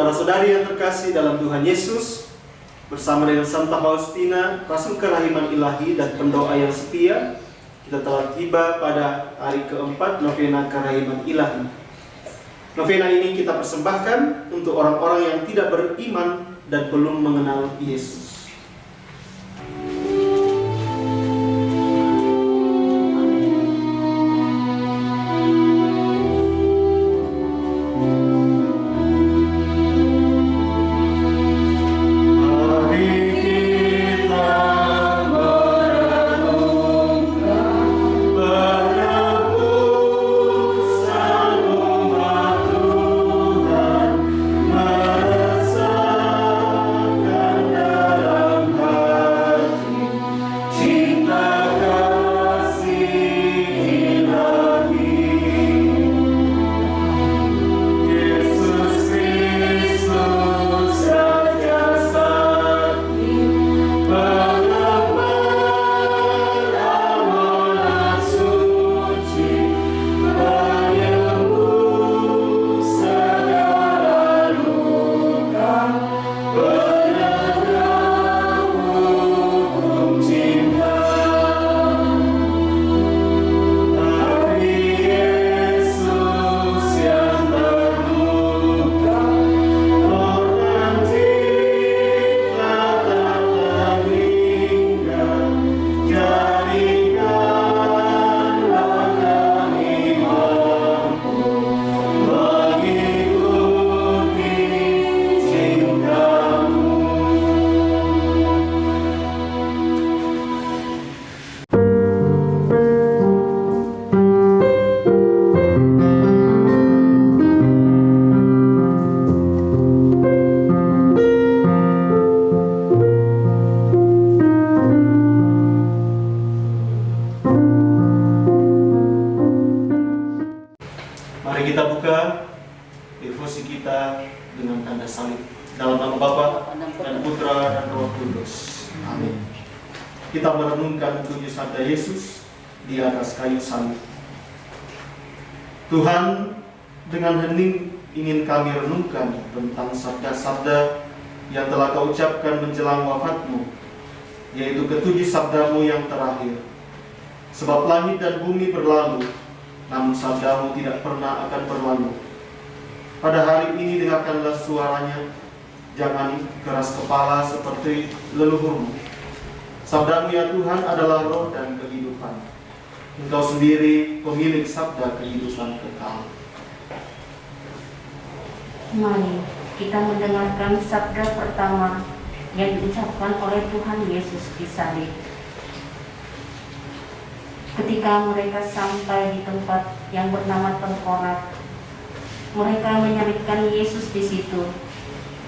Saudara-saudari yang terkasih dalam Tuhan Yesus, bersama dengan Santa Faustina, Rasul Kerahiman Ilahi dan pendoa yang setia, kita telah tiba pada hari keempat Novena Kerahiman Ilahi. Novena ini kita persembahkan untuk orang-orang yang tidak beriman dan belum mengenal Yesus. Mari kita buka devosi kita dengan tanda salib. Dalam nama Bapa dan Putra dan Roh Kudus. Amin. Kita merenungkan tujuh sabda Yesus di atas kayu salib. Tuhan, dengan hening ingin kami renungkan tentang sabda-sabda yang telah Kau ucapkan menjelang wafatmu, yaitu ketujuh sabdamu yang terakhir. Sebab langit dan bumi berlalu, namun sabdamu tidak pernah akan berlalu. Pada hari ini dengarkanlah suaranya, jangan keras kepala seperti leluhurmu. Sabdamu ya Tuhan adalah roh dan kehidupan. Engkau sendiri pemilik sabda kehidupan kekal. Mari kita mendengarkan sabda pertama yang diucapkan oleh Tuhan Yesus di salib. Ketika mereka sampai di tempat yang bernama Tengkorak, mereka menyalibkan Yesus di situ,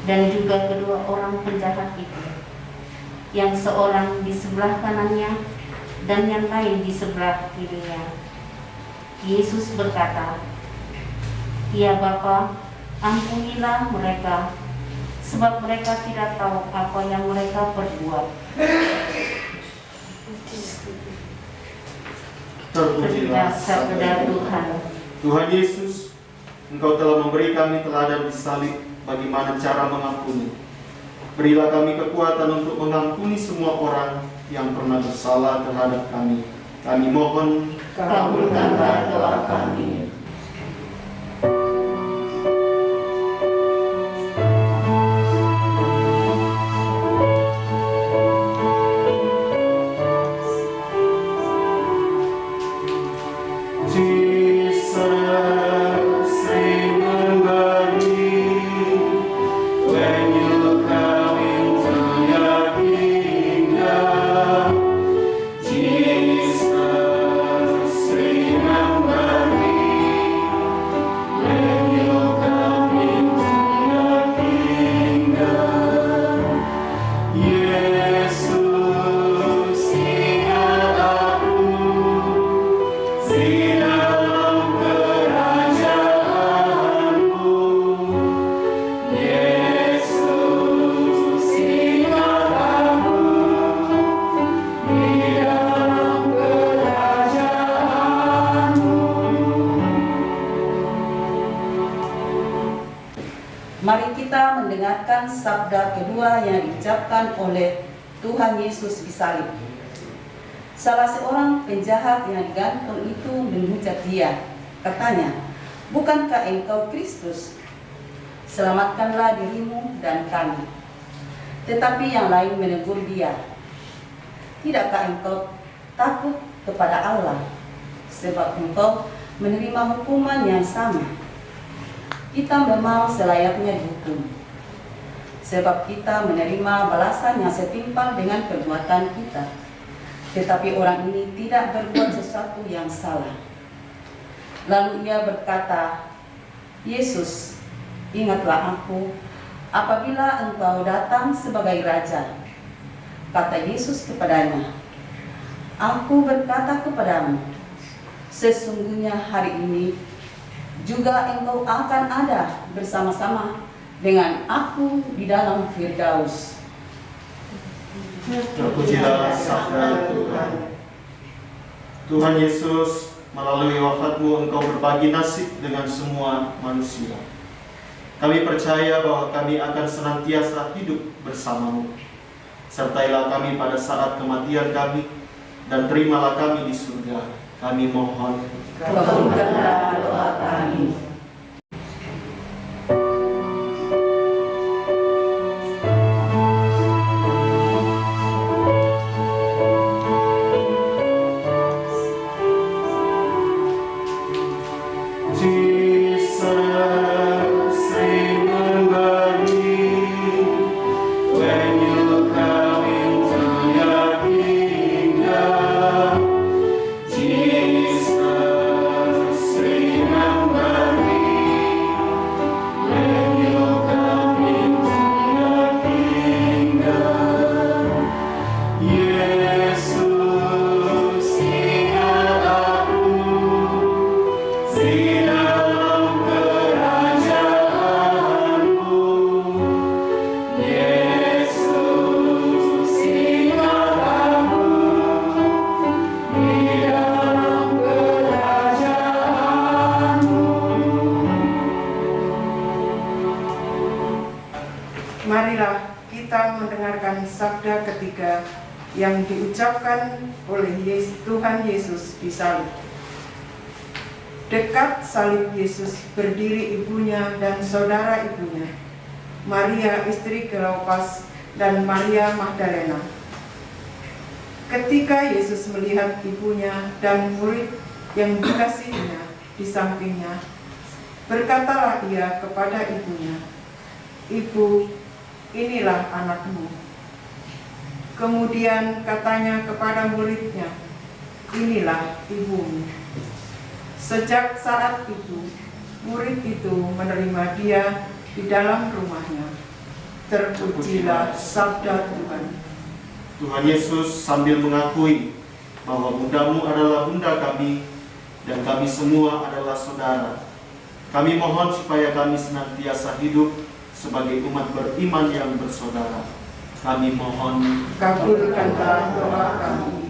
dan juga kedua orang penjahat itu, yang seorang di sebelah kanannya dan yang lain di sebelah kirinya. Yesus berkata, "Ya Bapa, ampunilah mereka, sebab mereka tidak tahu apa yang mereka perbuat." Terpujilah sabda Tuhan. Tuhan Yesus, Engkau telah memberi kami teladan di salib bagaimana cara mengampuni. Berilah kami kekuatan untuk mengampuni semua orang yang pernah bersalah terhadap kami. Kami mohon, kabulkanlah doa kami. Jesus, remember me. Mari kita mendengarkan sabda kedua yang diucapkan oleh Tuhan Yesus di salib. Salah seorang penjahat yang digantung itu menghujat dia. Katanya, "Bukankah engkau Kristus? Selamatkanlah dirimu dan kami." Tetapi yang lain menegur dia, "Tidakkah engkau takut kepada Allah, sebab engkau menerima hukuman yang sama? Kita memang selayaknya dihukum, sebab kita menerima balasan yang setimpal dengan perbuatan kita. Tetapi orang ini tidak berbuat sesuatu yang salah." Lalu ia berkata, "Yesus, ingatlah aku apabila engkau datang sebagai raja." Kata Yesus kepadanya, "Aku berkata kepadamu, sesungguhnya hari ini juga engkau akan ada bersama-sama dengan aku di dalam Firdaus." Terpujilah sabda Tuhan. Tuhan Yesus, melalui wafatmu engkau berbagi nasib dengan semua manusia. Kami percaya bahwa kami akan senantiasa hidup bersamamu. Sertailah kami pada saat kematian kami, dan terimalah kami di surga. Kami mohon, Kabulkanlah doa kami. Marilah kita mendengarkan sabda ketiga yang diucapkan oleh Tuhan Yesus di salib. Dekat salib Yesus berdiri ibunya dan saudara ibunya, Maria istri Kleopas dan Maria Magdalena. Ketika Yesus melihat ibunya dan murid yang dikasihinya di sampingnya, berkatalah ia kepada ibunya, "Ibu, inilah anakmu." Kemudian katanya kepada muridnya, "Inilah ibumu." Sejak saat itu, murid itu menerima dia di dalam rumahnya. Terpujilah sabda Tuhan. Tuhan Yesus sambil mengakui bahwa bundamu adalah bunda kami dan kami semua adalah saudara. Kami mohon supaya kami senantiasa hidup sebagai umat beriman yang bersaudara. Kami mohon, Kabulkanlah doa kami.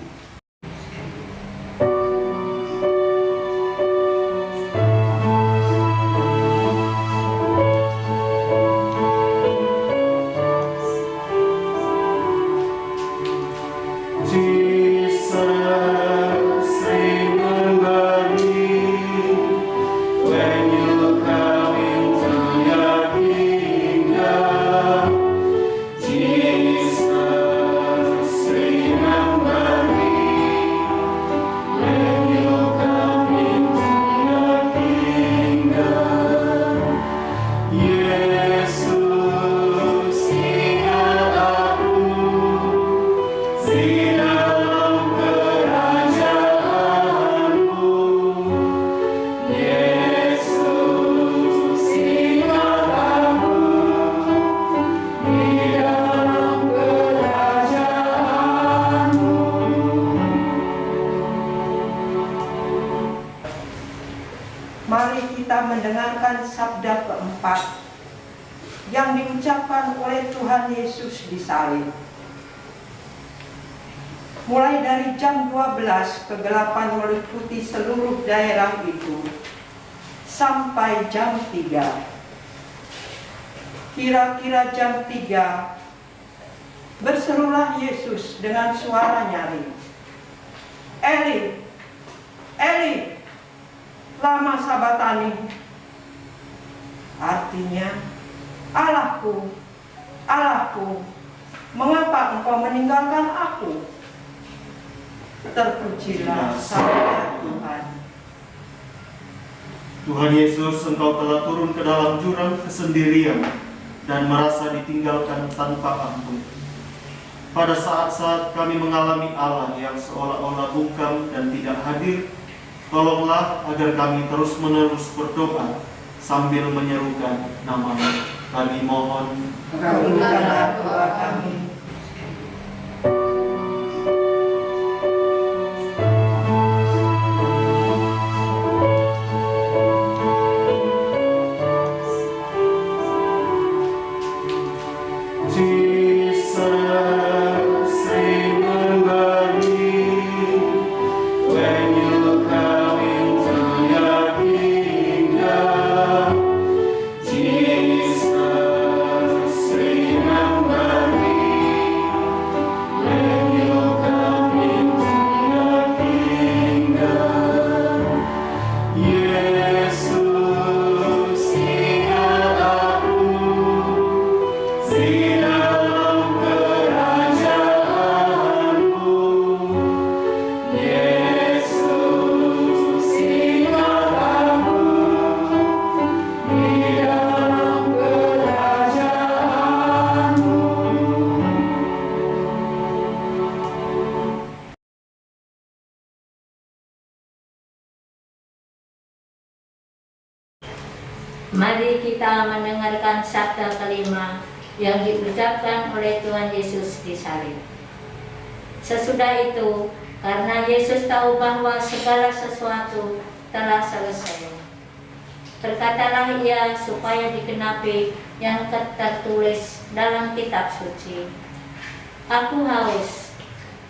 Mari kita mendengarkan sabda keempat yang diucapkan oleh Tuhan Yesus di salib. Mulai dari jam 12 kegelapan meliputi seluruh daerah itu sampai jam 3. kira-kira jam 3, berserulah Yesus dengan suara nyaring, "Eli, Eli, lama sabatani?" Artinya, "Allahku, Allahku, mengapa engkau meninggalkan aku?" Terpujilah sabda Tuhan. Tuhan Yesus, Engkau telah turun ke dalam jurang kesendirian dan merasa ditinggalkan tanpa ampun. Pada saat-saat kami mengalami Allah yang seolah-olah bungkam dan tidak hadir, tolonglah agar kami terus-menerus berdoa sambil menyerukan nama-Mu. Kami mohon, Kabulkanlah doa kami. Mari kita mendengarkan sabda kelima yang diucapkan oleh Tuhan Yesus di salib. Sesudah itu, karena Yesus tahu bahwa segala sesuatu telah selesai, berkatalah ia supaya digenapi yang tertulis dalam kitab suci, "Aku haus."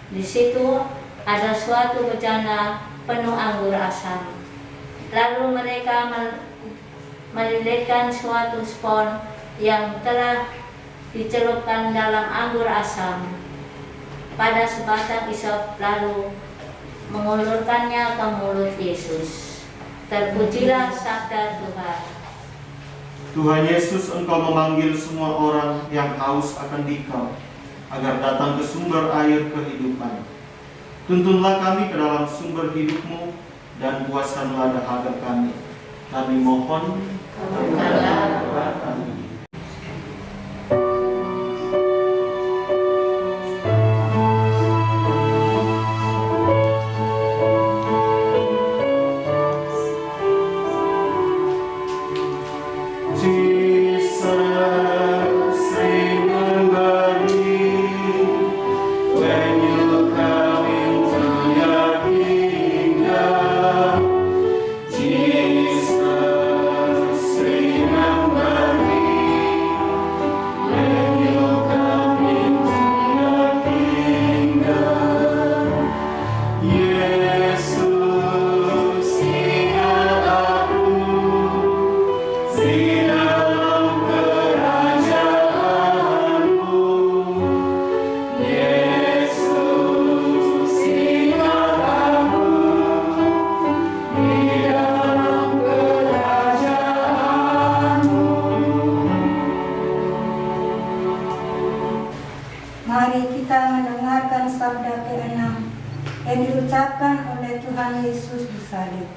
Di situ ada suatu bejana penuh anggur asam. Lalu mereka melilitkan suatu spon yang telah dicelupkan dalam anggur asam pada sebatang isop, lalu mengulurkannya ke mulut Yesus. Terpujilah sabda Tuhan. Tuhan Yesus, Engkau memanggil semua orang yang haus akan Dikau agar datang ke sumber air kehidupan. Tuntunlah kami ke dalam sumber hidup-Mu dan puaskanlah dahaga kami. Kami mohon, kabulkanlah doa kami. Mari kita mendengarkan sabda ke-6 yang diucapkan oleh Tuhan Yesus di salib.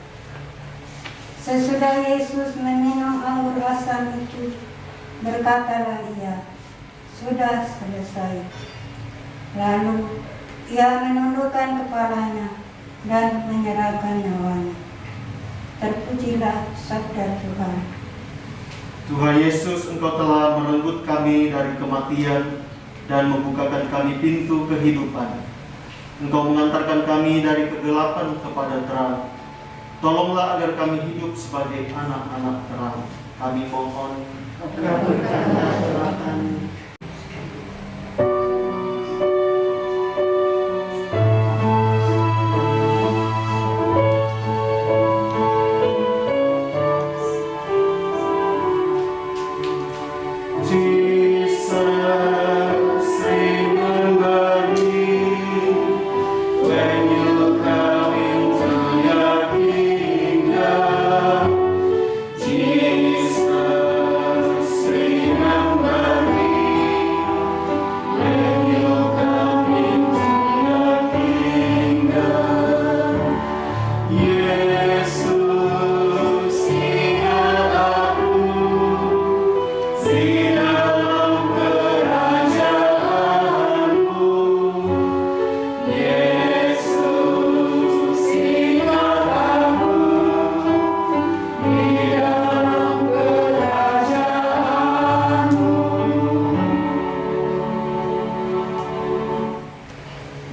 Sesudah Yesus meminum anggur asam itu, berkatalah ia, "Sudah selesai." Lalu ia menundukkan kepalanya dan menyerahkan nyawanya. Terpujilah sabda Tuhan. Tuhan Yesus, Engkau telah merenggut kami dari kematian dan membukakan kami pintu kehidupan. Engkau mengantarkan kami dari kegelapan kepada terang. Tolonglah agar kami hidup sebagai anak-anak terang. Kami mohon, Kabulkanlah doa kami. Jesus.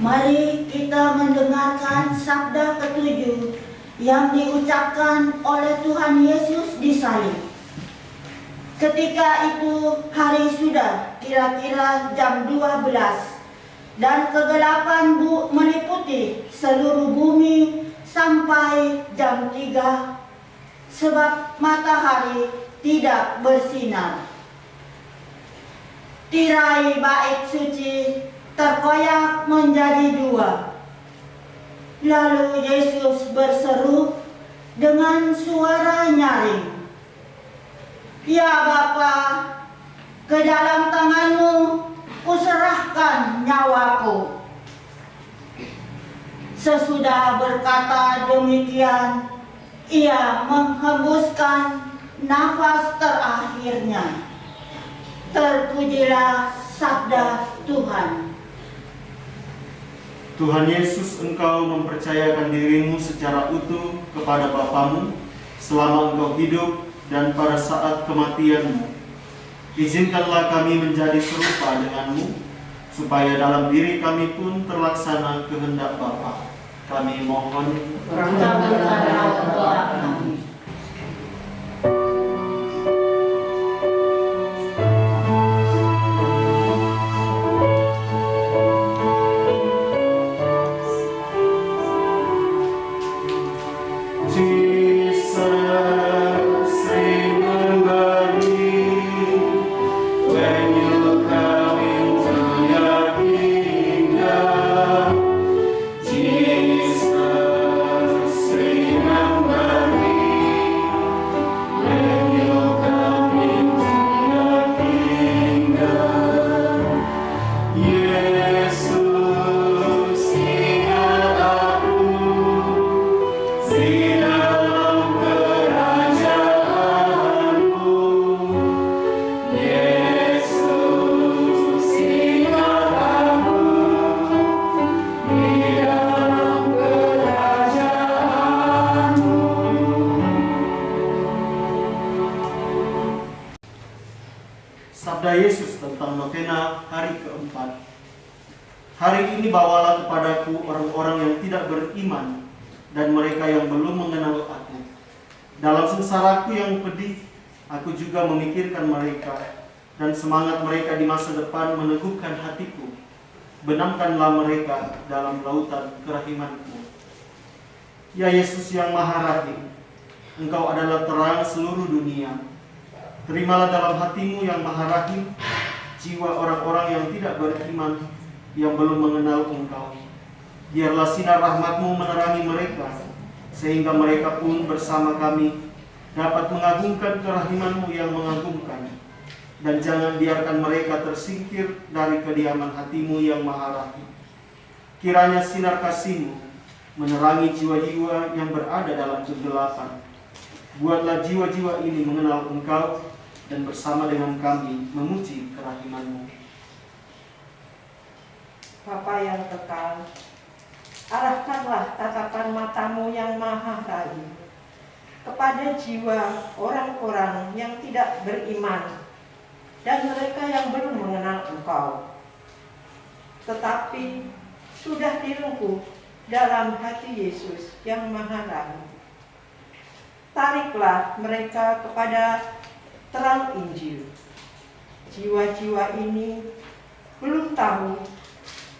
Mari kita mendengarkan sabda ketujuh yang diucapkan oleh Tuhan Yesus di salib. Ketika itu hari sudah kira-kira jam 12 dan kegelapan meliputi seluruh bumi sampai jam 3 sebab matahari tidak bersinar. Tirai bait suci terkoyak menjadi 2. Lalu Yesus berseru dengan suara nyaring, "Ya Bapa, ke dalam tangan-Mu kuserahkan nyawaku." Sesudah berkata demikian, Ia menghembuskan nafas terakhirnya. Terpujilah sabda Tuhan. Tuhan Yesus, Engkau mempercayakan dirimu secara utuh kepada Bapamu selama Engkau hidup dan pada saat kematianmu. Izinkanlah kami menjadi serupa denganmu, supaya dalam diri kami pun terlaksana kehendak Bapa. Kami mohon, Kabulkanlah doa kami. Sabda Yesus tentang novena hari keempat. Hari ini bawalah kepadaku orang-orang yang tidak beriman dan mereka yang belum mengenal aku. Dalam sengsaraku yang pedih, aku juga memikirkan mereka, dan semangat mereka di masa depan meneguhkan hatiku. Benamkanlah mereka dalam lautan kerahimanmu. Ya Yesus yang Maha Rahim, Engkau adalah terang seluruh dunia. Terimalah dalam hatimu yang Maha Rahim jiwa orang-orang yang tidak beriman, yang belum mengenal Engkau. Biarlah sinar rahmat-Mu menerangi mereka, sehingga mereka pun bersama kami dapat mengagungkan kerahiman-Mu yang mengagumkan. Dan jangan biarkan mereka tersingkir dari kediaman hati-Mu yang Maha Rahim. Kiranya sinar kasih-Mu menerangi jiwa-jiwa yang berada dalam kegelapan. Buatlah jiwa-jiwa ini mengenal Engkau, dan bersama dengan kami memuji kerahiman-Mu. Bapa yang kekal, arahkanlah tatapan mata-Mu yang Maha Rahim kepada jiwa orang-orang yang tidak beriman dan mereka yang belum mengenal Engkau, tetapi sudah direngkuh dalam hati Yesus yang Maha Rahim. Tariklah mereka kepada terang Injil. Jiwa-jiwa ini belum tahu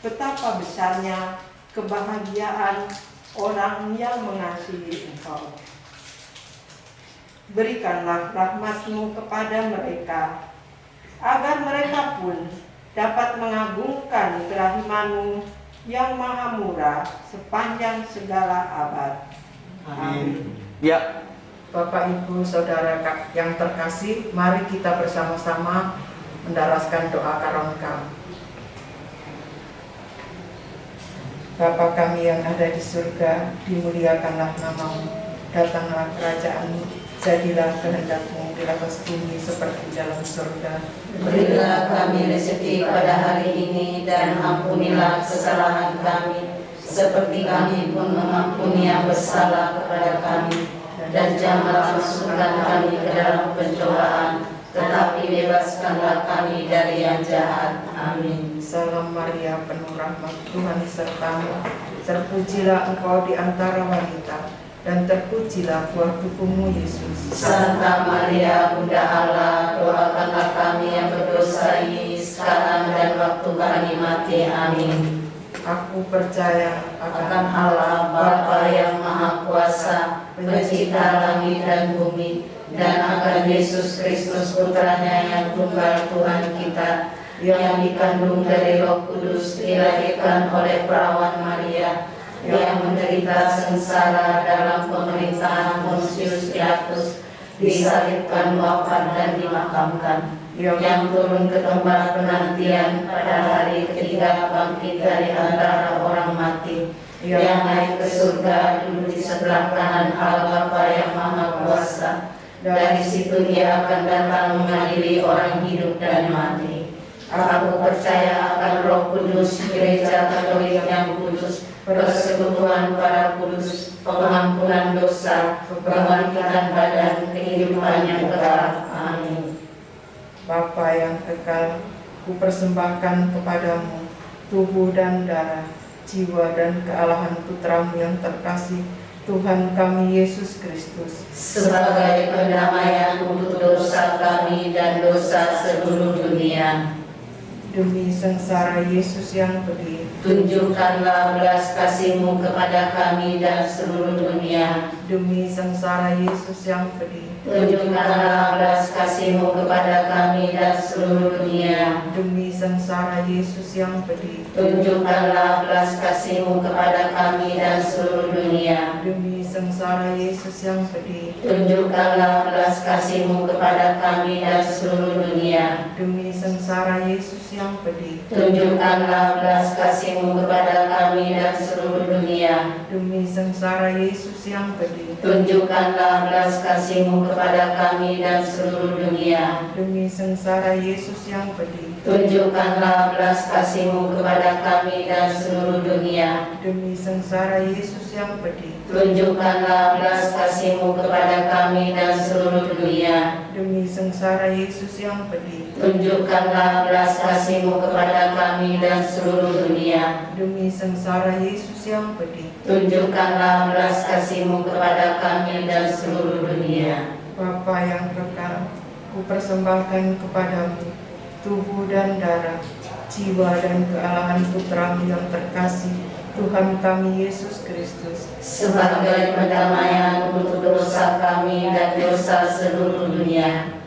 betapa besarnya kebahagiaan orang yang mengasihi Engkau. Berikanlah rahmat-Mu kepada mereka, agar mereka pun dapat mengagungkan kerahiman-Mu yang maha murah sepanjang segala abad. Amin. Ya, Bapak Ibu Saudara yang terkasih, mari kita bersama-sama mendaraskan doa karonkam. Bapa kami yang ada di surga, dimuliakanlah nama-Mu, datanglah kerajaan-Mu, Jadilah kehendak-Mu di atas bumi seperti dalam surga. Berilah kami rezeki pada hari ini dan ampunilah kesalahan kami, seperti kami pun mengampuni yang bersalah kepada kami. Dan janganlah masukkan kami ke dalam pencobaan, tetapi bebaskanlah kami dari yang jahat. Amin. Salam Maria, penuh rahmat, Tuhan sertamu. Terpujilah engkau di antara wanita, dan terpujilah buah tubuhmu Yesus. Santa Maria, Bunda Allah, doakanlah kami yang berdosa ini sekarang dan waktu kami mati. Amin. Aku percaya Akan Allah Bapa yang Maha Kuasa, pencipta langit dan bumi, dan akan Yesus Kristus Putranya yang tunggal Tuhan kita, yang dikandung dari Roh Kudus, dilahirkan oleh perawan Maria, yang menderita sengsara dalam pemerintahan Pontius Pilatus, disalibkan, wafat dan dimakamkan, yang turun ke tempat penantian, pada hari ketiga bangkit dari antara orang mati, yang naik ke surga, duduk di sebelah kanan Allah Bapa yang Maha Kuasa. Dari situ Dia akan datang mengadili orang hidup dan mati. Aku percaya akan Roh Kudus, Gereja Katolik yang kudus, persekutuan para kudus, pengampunan dosa, kebangkitan badan, kehidupan yang kekal. Amin. Bapa yang kekal, kupersembahkan kepadamu tubuh dan darah, jiwa dan kealahan Putramu yang terkasih, Tuhan kami Yesus Kristus, sebagai pendamaian untuk dosa kami dan dosa seluruh dunia. Demi sengsara Yesus yang pedih, tunjukkanlah belas kasih-Mu kepada kami dan seluruh dunia. Demi sengsara Yesus yang pedih, tunjukkanlah belas kasih-Mu kepada kami dan seluruh dunia. Demi sengsara Yesus yang pedih, tunjukkanlah belas kasih-Mu kepada kami dan seluruh dunia. Demi sengsara Yesus yang pedih, tunjukkanlah belas kasih-Mu kepada kami dan seluruh dunia. Demi sengsara Yesus yang pedih, tunjukkanlah belas kasih-Mu kepada kami dan seluruh dunia. Demi sengsara Yesus yang pedih, tunjukkanlah belas kasih-Mu kepada kami dan seluruh dunia. Demi sengsara Yesus yang pedih, tunjukkanlah belas kasih-Mu kepada kami dan seluruh dunia. Demi sengsara Yesus yang pedih, tunjukkanlah belas kasih-Mu kepada kami dan seluruh dunia. Demi sengsara Yesus yang pedih, tunjukkanlah belas kasih-Mu kepada kami dan seluruh dunia. Demi sengsara Yesus yang pedih, tunjukkanlah belas kasih-Mu kepada kami dan seluruh dunia. Bapa yang kekal, kupersembahkan kepadamu tubuh dan darah, jiwa dan kealahan Putramu yang terkasih, Tuhan kami Yesus Kristus, sebagai pendamaian untuk dosa kami dan dosa seluruh dunia.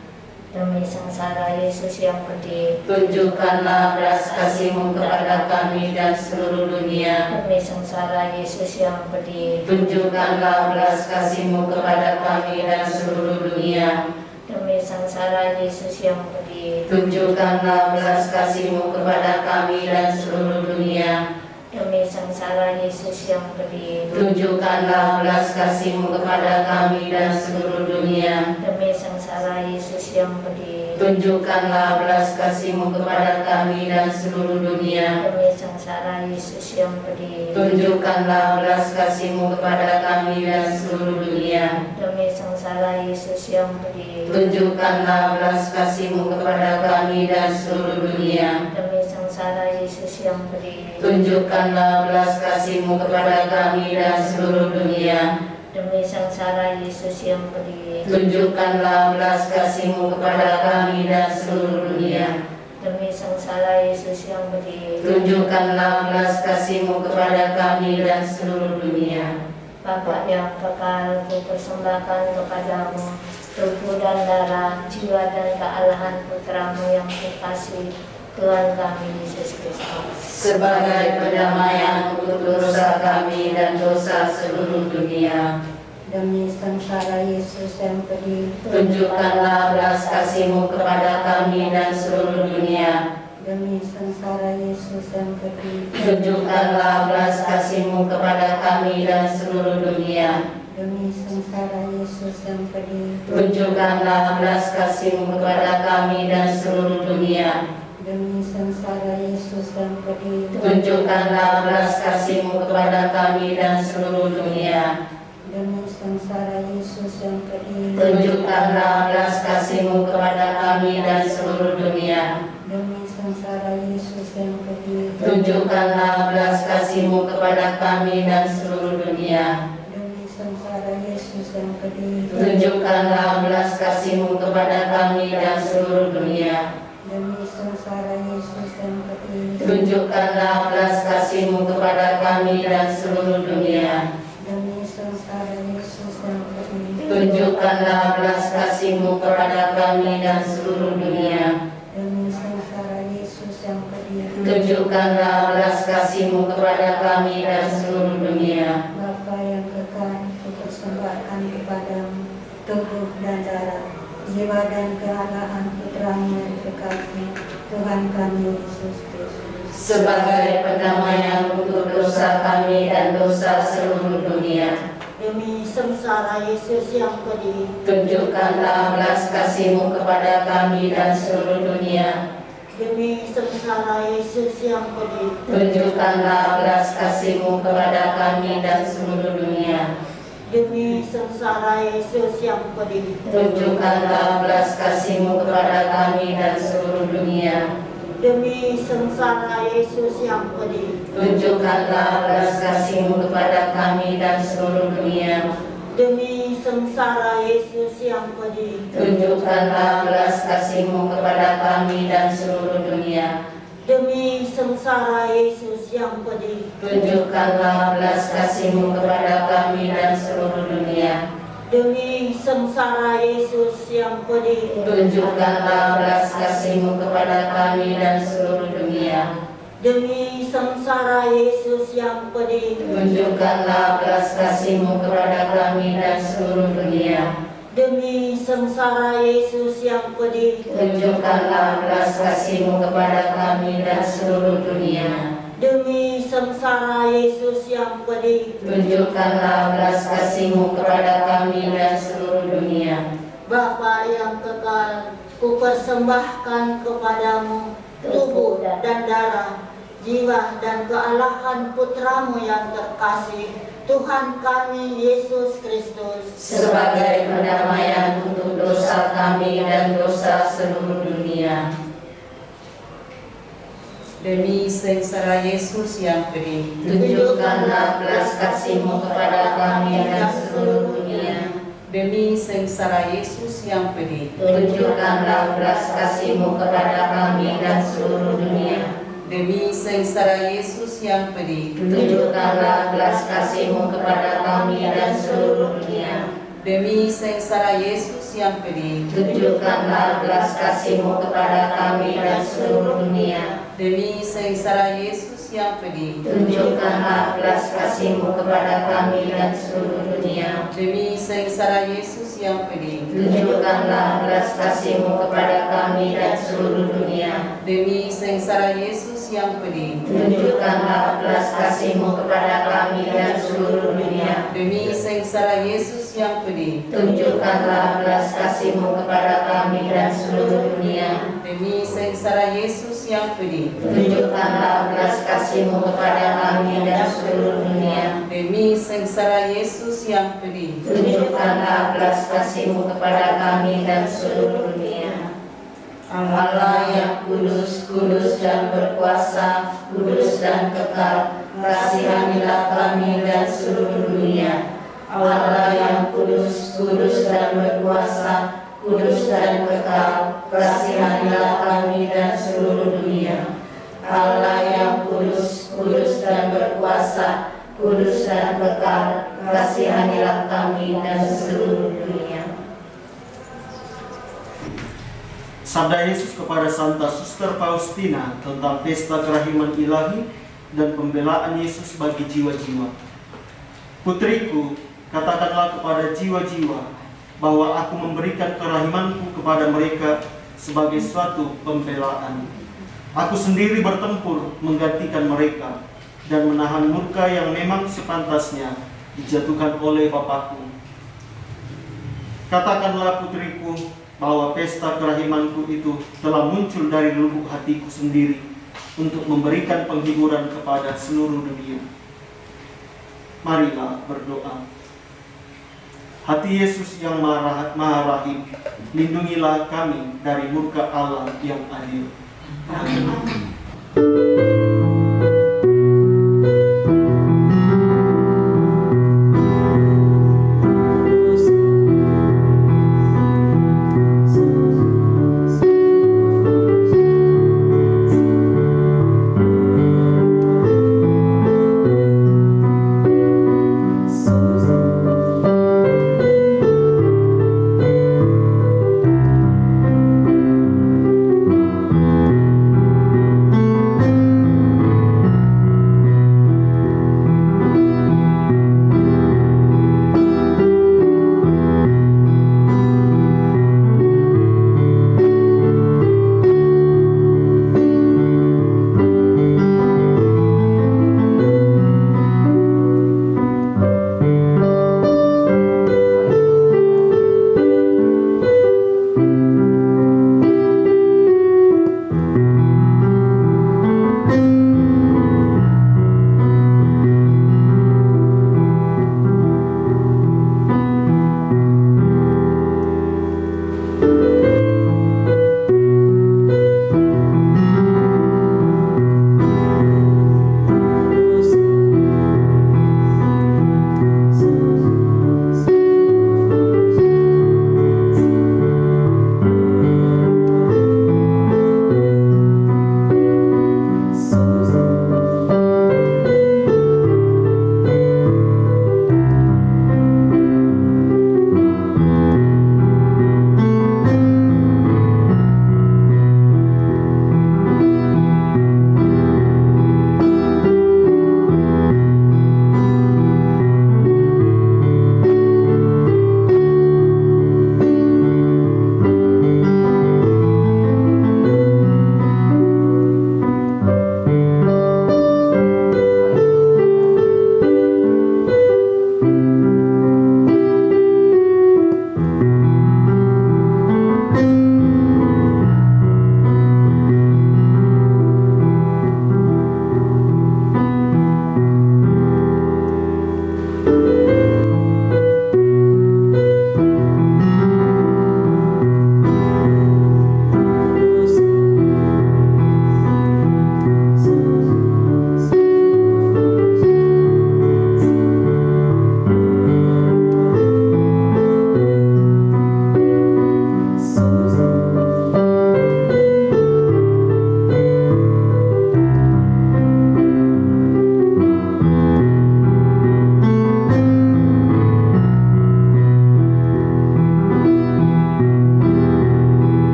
Demi sengsara Yesus yang pedih, tunjukkanlah belas kasih-Mu kepada kami dan seluruh dunia. demi sengsara Yesus yang pedih, tunjukkanlah belas kasih-Mu kepada kami dan seluruh dunia. demi sengsara Yesus yang pedih, tunjukkanlah belas kasih-Mu kepada kami dan seluruh dunia. demi sengsara Yesus yang pedih, tunjukkanlah belas kasih-Mu kepada kami dan seluruh dunia. demi sengsara Yesus yang pedih, tunjukkanlah belas kasih-Mu kepada kami dan seluruh dunia. demi sengsara Yesus yang pedih, tunjukkanlah belas kasih-Mu kepada kami dan seluruh dunia. demi sengsara Yesus yang pedih, tunjukkanlah belas kasih-Mu kepada kami dan seluruh dunia. demi sengsara Yesus yang pedih, tunjukkanlah belas kasih-Mu kepada kami dan seluruh dunia. demi sengsara Yesus yang pedih, tunjukkanlah belas kasih-Mu kepada kami dan seluruh dunia. demi sengsara Yesus yang pedih, tunjukkanlah belas kasih-Mu kepada kami dan seluruh dunia. Bapa yang kekal, kupersembahkan kepadamu tubuh dan darah, jiwa dan kealahan Putramu yang terkasih, Tuhan kami Yesus Kristus, sebagai pendamaian untuk dosa kami dan dosa seluruh dunia. Demi sengsara Yesus yang pedih, tunjukkanlah belas kasih-Mu kepada kami dan seluruh dunia. demi sengsara Yesus yang pedih, tunjukkanlah belas kasih-Mu kepada kami dan seluruh dunia. demi sengsara Yesus yang pedih, Tunjukkanlah belas kasih-Mu kepada kami dan seluruh dunia. demi sengsara Yesus yang pedih, Tunjukkanlah belas kasih-Mu kepada kami dan seluruh dunia. demi sengsara Yesus yang pedih, Tunjukkanlah belas kasih-Mu kepada kami dan seluruh dunia. demi sengsara Yesus yang pedih, Tunjukkanlah belas kasih-Mu kepada kami dan seluruh dunia. demi sengsara Yesus yang pedih, Tunjukkanlah belas kasih-Mu kepada kami dan seluruh dunia. demi sengsara Yesus yang pedih, Tunjukkanlah belas kasih-Mu kepada kami dan seluruh dunia. demi sengsara Yesus yang pedih, Tunjukkanlah belas kasih-Mu kepada kami dan seluruh dunia. demi sengsara Yesus yang pedih, Tunjukkanlah belas kasih-Mu kepada kami dan seluruh dunia. Bapa yang kekal, kupersembahkan kepadamu tubuh dan darah, jiwa dan kealahan Putra-Mu yang terkasih, Tuhan kami Yesus Kristus. Sebagai pendamaian untuk dosa kami dan dosa seluruh dunia. Demi sengsara Yesus yang pedih, Tunjukkanlah belas kasih-Mu kepada kami dan seluruh dunia. demi sengsara Yesus yang pedih, Tunjukkanlah belas kasih-Mu kepada kami dan seluruh dunia. demi sengsara Yesus yang pedih, Tunjukkanlah belas kasih-Mu kepada kami dan seluruh dunia. demi sengsara Yesus yang pedih, Tunjukkanlah belas kasih-Mu kepada kami dan seluruh dunia. demi sengsara Yesus yang pedih, Tunjukkanlah belas kasih-Mu kepada kami dan seluruh dunia. demi sengsara Yesus yang pedih, Tunjukkanlah belas kasih-Mu kepada kami dan seluruh dunia. demi sengsara Yesus yang pedih, Tunjukkanlah belas kasih-Mu kepada kami dan seluruh dunia. demi sengsara Yesus yang pedih, Tunjukkanlah belas kasih-Mu kepada kami dan seluruh dunia. demi sengsara Yesus yang pedih, Tunjukkanlah belas kasih-Mu kepada kami dan seluruh dunia. demi sengsara Yesus yang pedih, Tunjukkanlah belas kasih-Mu kepada kami dan seluruh dunia. Bapa yang kekal, kupersembahkan kepadamu tubuh dan darah, jiwa dan kealahan Putra-Mu yang terkasih, Tuhan kami Yesus Kristus. Sebagai pendamaian untuk dosa kami dan dosa seluruh dunia. Demi sengsara Yesus yang pedih, Tunjukkanlah belas kasih-Mu kepada kami dan seluruh dunia. demi sengsara Yesus yang pedih, Tunjukkanlah belas kasih-Mu kepada kami dan seluruh dunia. demi sengsara Yesus yang pedih, Tunjukkanlah belas kasih-Mu kepada kami dan seluruh dunia. demi sengsara Yesus yang pedih, Tunjukkanlah belas kasih-Mu kepada kami dan seluruh dunia. demi sengsara Yesus yang pedih, Tunjukkanlah belas kasih-Mu kepada kami dan seluruh dunia. demi sengsara Yesus yang pedih, Tunjukkanlah belas kasih-Mu kepada kami dan seluruh dunia. demi sengsara Yesus yang pedih, Tunjukkanlah belas kasih-Mu kepada kami dan seluruh dunia. demi sengsara Yesus yang pedih, Tunjukkanlah belas kasih-Mu kepada kami dan seluruh dunia. demi sengsara Yesus yang pedih, Tunjukkanlah belas kasih-Mu kepada kami dan seluruh dunia. demi sengsara Yesus yang pedih, Tunjukkanlah belas kasih-Mu kepada kami dan seluruh dunia. Allah yang kudus, kudus dan berkuasa, kudus dan kekal, kasihanilah kami dan seluruh dunia. Allah yang kudus, kudus dan berkuasa, kudus dan kekal, kasihanilah kami dan seluruh dunia. Allah yang kudus, kudus dan berkuasa, kudus dan kekal, kasihanilah kami dan seluruh dunia. Sabda Yesus kepada Santa Suster Faustina tentang pesta kerahiman ilahi dan pembelaan Yesus bagi jiwa-jiwa. Putriku, katakanlah kepada jiwa-jiwa bahwa aku memberikan kerahimanku kepada mereka sebagai suatu pembelaan. Aku sendiri bertempur menggantikan mereka dan menahan murka yang memang sepantasnya dijatuhkan oleh Bapakku. Katakanlah putriku bahwa pesta kerahimanku itu telah muncul dari lubuk hatiku sendiri untuk memberikan penghiburan kepada seluruh dunia. Marilah berdoa. Hati Yesus yang Maha Rahim, lindungilah kami dari murka Allah yang adil. Amin.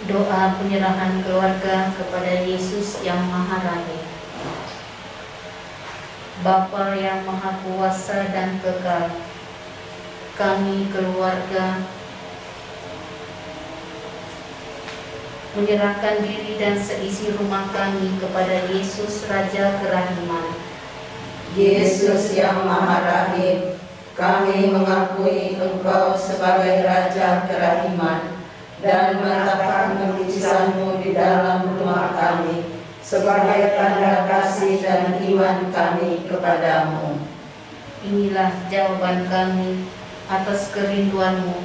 Doa penyerahan keluarga kepada Yesus yang Maha Rahim. Bapa yang Maha Kuasa dan Kekal, kami keluarga menyerahkan diri dan seisi rumah kami kepada Yesus Raja Kerahiman. Yesus yang Maha Rahim, kami mengakui Engkau sebagai Raja Kerahiman dan menetapkan lukisan-Mu di dalam rumah kami sebagai tanda kasih dan iman kami kepadamu. Inilah jawaban kami atas kerinduan-Mu,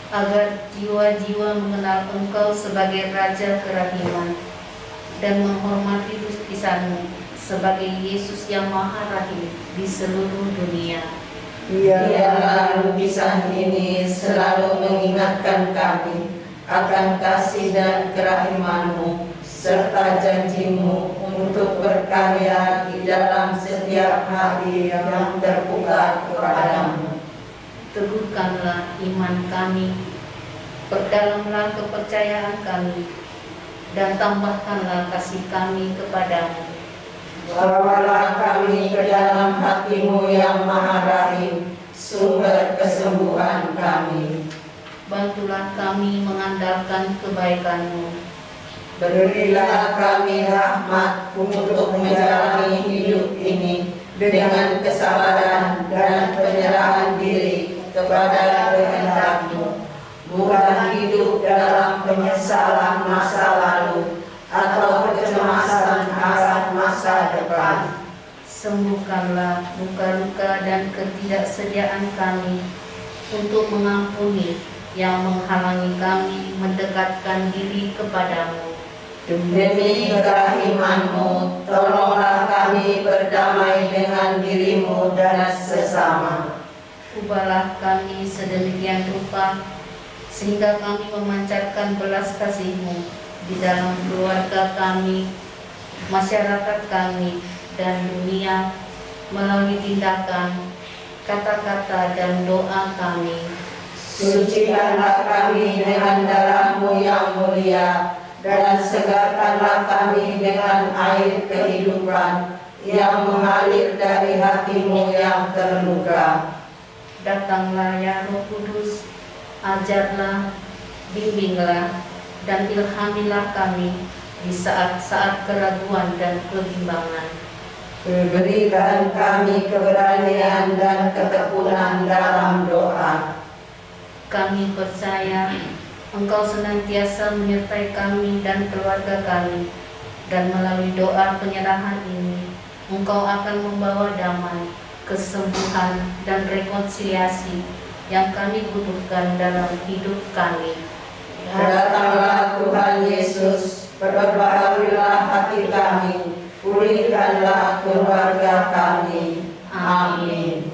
agar jiwa-jiwa mengenal Engkau sebagai Raja Kerahiman dan menghormati lukisan-Mu sebagai Yesus yang Maha Rahim di seluruh dunia. Biarlah lukisan ini selalu mengingatkan kami akan kasih dan kerahiman-Mu serta janji-Mu untuk berkarya di dalam setiap hari yang terbuka kepadamu. Teguhkanlah iman kami, perdalamlah kepercayaan kami, dan tambahkanlah kasih kami kepadamu. Bawalah kami ke dalam hati-Mu yang Maha Rahim, sumber kesembuhan kami. Bantulah kami mengandalkan kebaikan-Mu. Berilah kami rahmat untuk menjalani hidup ini dengan kesabaran dan penyerahan diri kepada kehendak-Mu, bukan hidup dalam penyesalan masa lalu atau kecemasan akan masa depan. Sembuhkanlah luka-luka dan ketidaksediaan kami untuk mengampuni yang menghalangi kami mendekatkan diri kepadamu. Demi kerahiman-Mu, tolonglah kami berdamai dengan diri-Mu dan sesama. Ubahlah kami sedemikian rupa sehingga kami memancarkan belas kasih-Mu di dalam keluarga kami, masyarakat kami, dan dunia melalui tindakan, kata-kata, dan doa kami. Sucikanlah kami dengan darah-Mu yang mulia, dan segarkanlah kami dengan air kehidupan yang mengalir dari hati-Mu yang terluka. Datanglah ya Roh Kudus, ajarlah, bimbinglah, dan ilhamilah kami di saat-saat keraguan dan kebimbangan. Berikan kami keberanian dan ketekunan dalam doa. Kami percaya Engkau senantiasa menyertai kami dan keluarga kami, dan melalui doa penyerahan ini Engkau akan membawa damai, kesembuhan, dan rekonsiliasi yang kami butuhkan dalam hidup kami. Datanglah Tuhan Yesus, perbaharilah hati kami, pulihkanlah keluarga kami. Amin.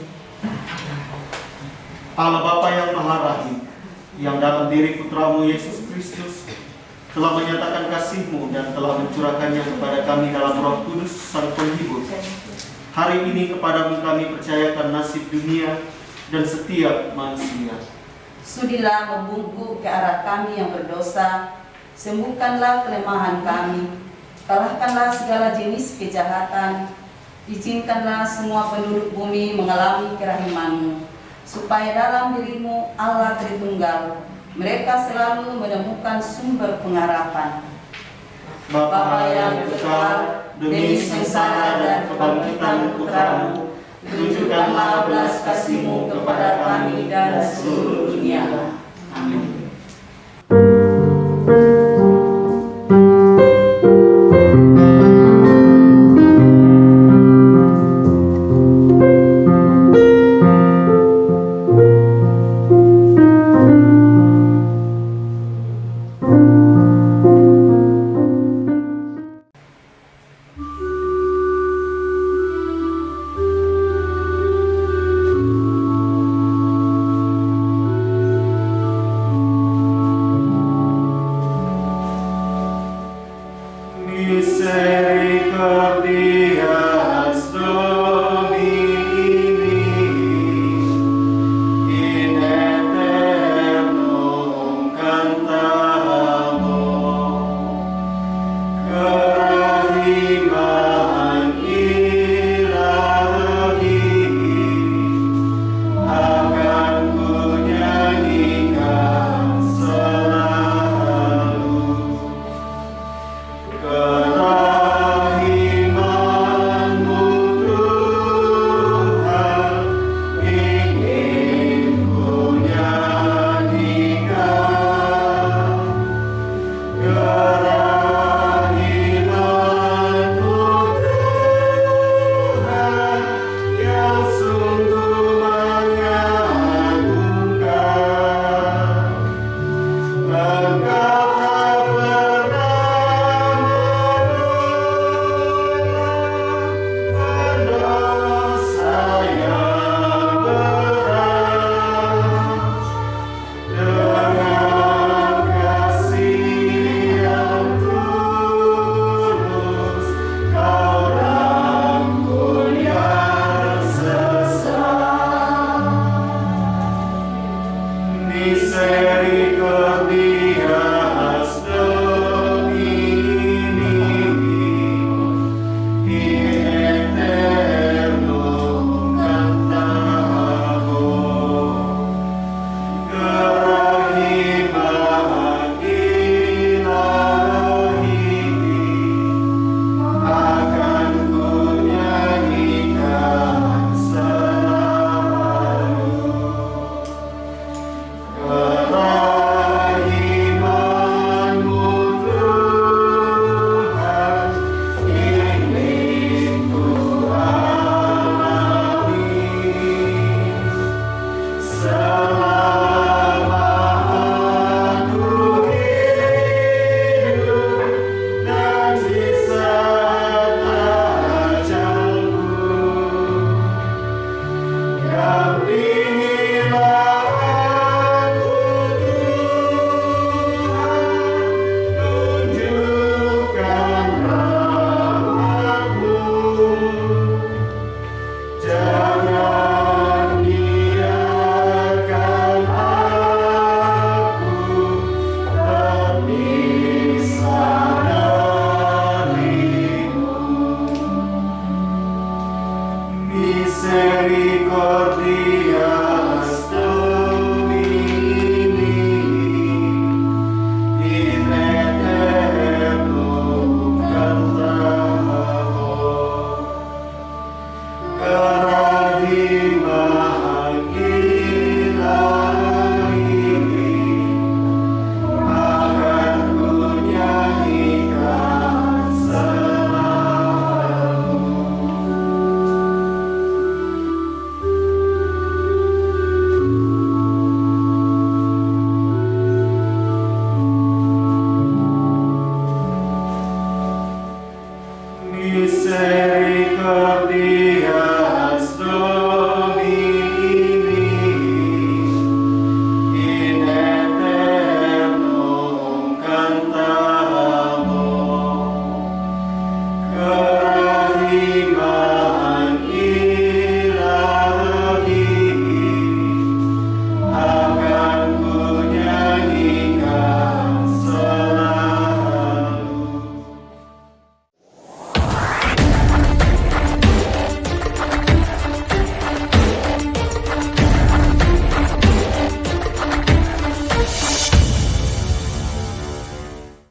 Allah Bapa yang Maha Rahim, yang dalam diri Putra-Mu Yesus Kristus telah menyatakan kasih-Mu dan telah mencurahkannya kepada kami dalam Roh Kudus Sang Penghibur. Hari ini kepadamu kami percayakan nasib dunia dan setiap manusia. Sudilah membungkuk ke arah kami yang berdosa, sembuhkanlah kelemahan kami, kalahkanlah segala jenis kejahatan, izinkanlah semua penduduk bumi mengalami kerahiman-Mu, supaya dalam diri-Mu Allah Tritunggal, mereka selalu menemukan sumber pengharapan. Bapa yang kekal, demi sengsara dan kebangkitan Putra-Mu, tunjukkanlah belas kasih-Mu kepada kami dan seluruh